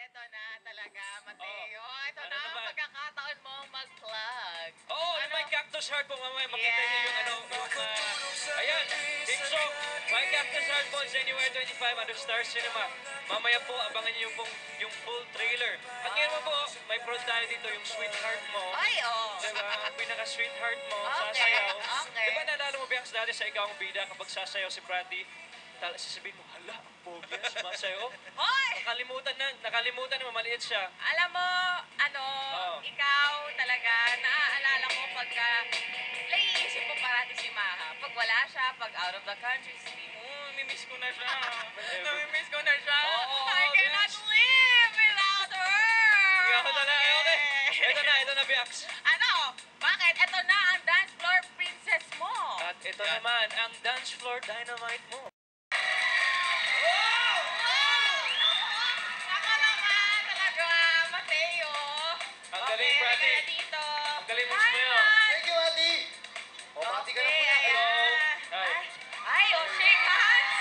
eto na talaga, Mateo. Ito Ano na ang naman? pagkakataon mo mag-plug. Oo, Ano? may Cactus Heart po mamaya. Makita niyo yung ano, ayan, theme song. My Cactus Heart po, January 25, under Star Cinema. Mamaya po, abangan niyo yung full trailer. At ngayon mo po, may prod tayo dito, yung Sweetheart mo. Ay, oh. Diba? Ang pinaka-sweetheart mo, Okay, sasayaw. okay. Diba naalala mo, Bianx, dati sa Ikaw ang Bida, kapag sasayaw si Prati, sasabihin mo, hala, ang pogi yan, sumasayaw. Hoy! Nakalimutan na maliit siya. Alam mo, ikaw talaga, naaalala ko pagka naiisip mo parati si Maha. Pag wala siya, pag out of the country, sabihin mo, mimiss ko na siya. Namimiss ko na siya. Oo, I cannot yes. live without her. Ito na, Bianx. Ano? Bakit? Ito na ang dance floor princess mo. At ito naman, ang dance floor dynamite mo. Ako naman talaga, Mateo. Ang galing, Okay, Prati. halika na dito. Ang galing mo Hi, sumayaw. Han. Thank you, Ate. O, bati ka na muna. Okay, Hello. ayan. Hi. Ay, shake hands.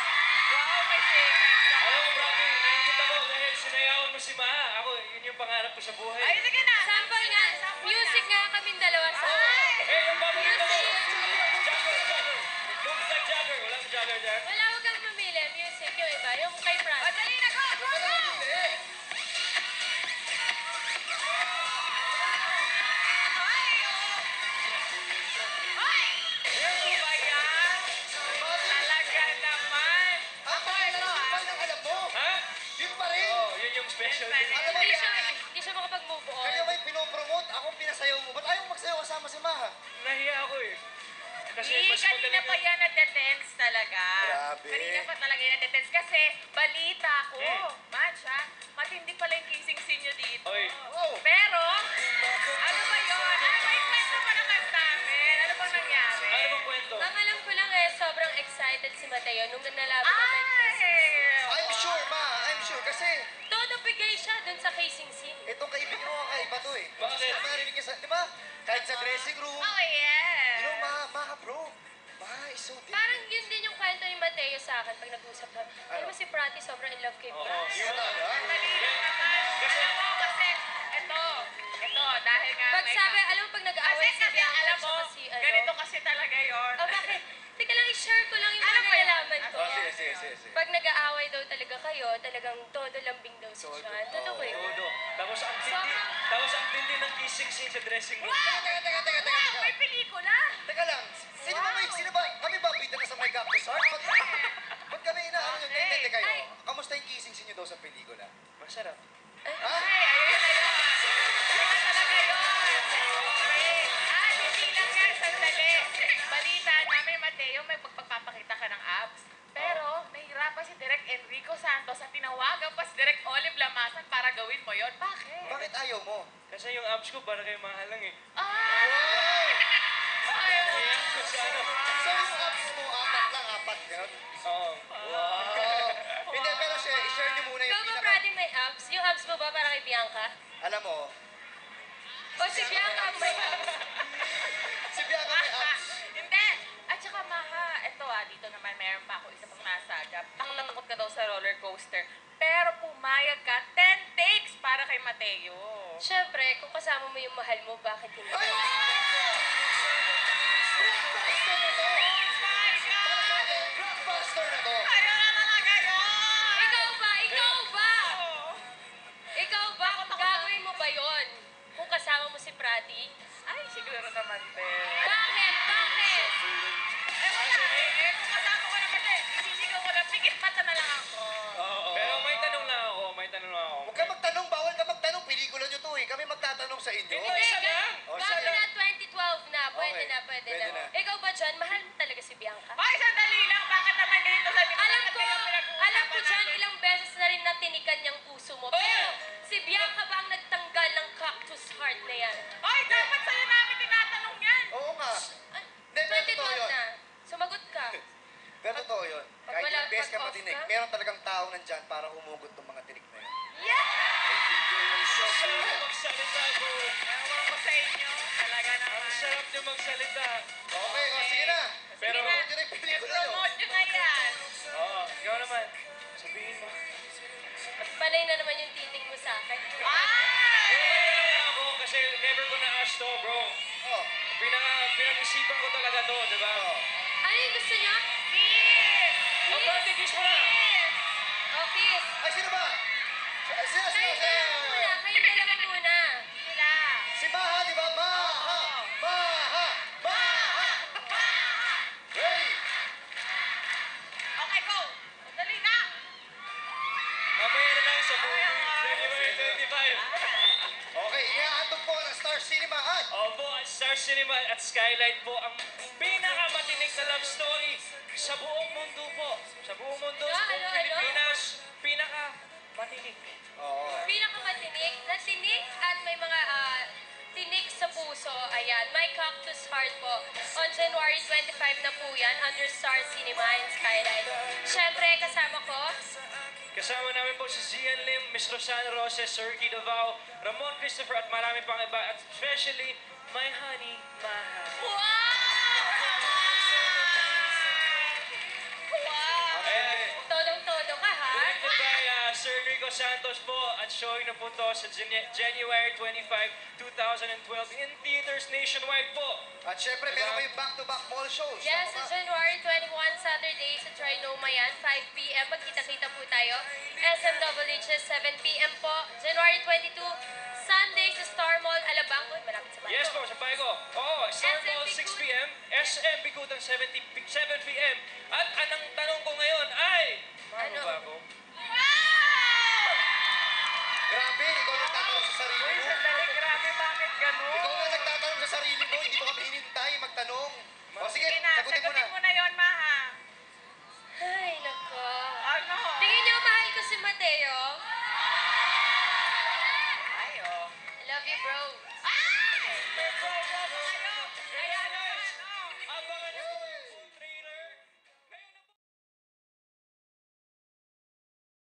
Wow, may shake hands ako. Alam mo, Prati, nainggit ako dahil sinayawan mo si Maha. Ako, yun yung pangarap ko sa buhay. Ay, sige na. Sample nga, music nga kaming dalawa sa... Eh, yung paborito ko. Jagger. Looks like Jagger. Walang Jagger dyan. Wala, huwag kang mamili. Music, yung iba. Yung kay O, Fran. dali na, go, go, go. Ay, oh. Ay! Ano ba yan? Talaga naman. Ako, ito, Paano ang alam mo? Ha? Yun pa rin. Oo, yun yung special. Alam mo, Hindi siya makapag-move on. kaya may pinopromote. Akong pinasayaw mo. Ba't ayaw mo magsayaw kasama si Maha? Nahiya ako eh. Kasi Hindi, mas kanina magaling pa yan na-detense talaga. Grabe. Kanina pa talaga yan na-detense kasi balita ko, Hmm. Match ha, matindi pala yung kissing scene nyo dito. Oy. Wow. Pero, ano ba yun? Ano ba yung kwento mo naman sa amin? Ano bang nangyari? Ano bang kwento? Ang alam ko lang sobrang excited si Mateo nung nalaman naman Ay! I'm sure, Ma. I'm sure. Kasi todo bigay siya dun sa kissing scene. itong kaibigan mo, kakaiba to eh. Bakit? Narinig ka sa, di ba? Kahit sa dressing room. Oh, yeah. You know, Maha, bro. Maha is so different. Parang yun din yung kwento ni Mateo sa akin pag nag-usap na. Alam mo si Prati sobrang in love kay Oo. Prati. Yun talaga. Dali naman. Alam mo, kasi, ito, dahil nga Pag may sabi, alam mo pag nag-aaway si Bianca alam at mo, saka si ano. ganito kasi talaga yon. Oh, bakit? Teka lang, i-share ko lang yung Ano mga ba yun? nalalaman ko. Oh, sige. Pag nag-aaway daw talaga kayo, talagang todo lambing daw si Todo. John. Totoo ba yun? Todo. Tapos ang tindi ng kissing scene sa dressing room. Wow, may pelikula. Teka lang. Sino ba? Kami ba bida na sa may Cactus Heart? Ba't kami inaano yun? Okay. Teka kayo. Ay. Kamusta yung kissing scene nyo daw sa pelikula? Masarap. Ha? Ay, ayun na yun. Ayun talaga yun. Okay. Hindi lang yan, sandali. Balita namin, Mateo, may pagpapakita ka ng abs. Pero, nahihirapan si Direk Enrico Santos at tinawagan pa si Direk Olive Lamasan para gawin mo yon. Bakit? Bakit ayaw mo? Kasi yung abs ko para kayo mahalang eh. Ah! Ayaw. Kasi ano? So yung abs mo, apat. Ganun? Oo. Wow. Hindi, pero i-share nyo muna Ikaw yung ba, pinaka... Prati, may abs? Yung abs mo ba para kay Bianca? Alam mo, O si Bianca may abs? si Bianca may abs. Hindi. At saka, Maha, eto dito naman meron pa ako isa pang nasagap. Takot na takot ka daw sa roller coaster. Pero pumayag ka, 10 takes para kay Mateo. Siyempre, kung kasama mo yung mahal mo, bakit hindi? Ay! Blockbuster na to! Oh my God! Blockbuster na to! Ayaw na talaga yun! Ikaw ba? Oh. Ikaw ba? Gagawin mo ba yon? Kung kasama mo si Prati? Ay, siguro naman, te. Bakit? Bakit? Eh, wala eh. Kung kasama ko naman siya, isisigaw ko na, pikit mata na lang ako. Pero may tanong lang ako. Huwag ka magtanong, bawal ka magtanong. Pelikula nyo to eh. Kami magtatanong sa inyo. Hindi, isa lang. O, Bago siya lang. na 2012 na. Pwede Okay. na, pwede Pwede na. na. Ikaw ba, John? Mahal mo talaga si Bianca? Ay, sandali lang. Bakit naman ganito sa Alam ko, John, ilang beses na rin natinikan niyang puso mo. Pero si Bianca ba ang nagtanggal ng cactus heart na yan? Ay, dapat sa'yo namin tinatanong yan. Oo nga. Ah, Hindi, pero totoo 2012 yun. na. Sumagot ka. Pero totoo yun. Pag Kahit wala- ilang beses ka pag off matinig, ka? meron talagang tao nandyan para humugot ng mga tinig na yun. Yeah! Sarap magsalita, bro. Ewan ko sa inyo. Talaga Ang naman. sarap niyo magsalita. Okay, o sige na. Pero, Sige na. Yun ang pelikula nyo. I-promote nyo na yan. oo, ikaw naman. Sabihin mo. At Panay na naman yung titig mo sa akin. Kaya ako kasi never ko na-ask to, bro. Oh. Pinag-isipan ko talaga to, di ba? Oh. Ano yung gusto niya? Ang birthday kiss mo na! Oh, kiss. Ay, sino ba? Sino? Kayong dalawa muna. Kayong dalawa muna. Sila. Si Maha, di ba? Maha! Maha! Maha! Ready? Okay, go. Dali na. Mamaya na lang sa movie, January 25. Okay, inihahandog po ng Star Cinema at Opo, at Star Cinema at Skylight po ang pinakamatinig na love story sa buong mundo po. Sa buong mundo, sa buong Ano? Pilipinas, pinakamatinig. Oo. Pinakamatinig, natinig at may mga tinig sa puso. Ayan, My Cactus Heart po. On January 25 na po yan, under Star Cinema and Skyline. Siyempre, kasama ko, Kasama namin po si Zian Lim, Miss Rosana Roses, Sir Guy Davao, Ramon Christopher at marami pang iba. At especially, my honey, Maha. wow! Eh, Todong-todo ka, ha? Directed by Sir Rico Santos po at showing na po to sa January 25, 2012 in theaters nationwide po. At syempre, meron kayong back-to-back mall shows. Yes, Tama sa ba? January 21, Saturday sa Trinoma yan, 5 p.m. Magkita-kita po tayo. SMWH 7 p.m. po. January 22, Sunday sa Star Mall, Alabang. Uy, malapit sa bago. Yes po, sa Pago. Oo, Star SM Mall 6 Bicol. p.m., SM Bikutan 7 p.m. At anong tanong ko ngayon ay,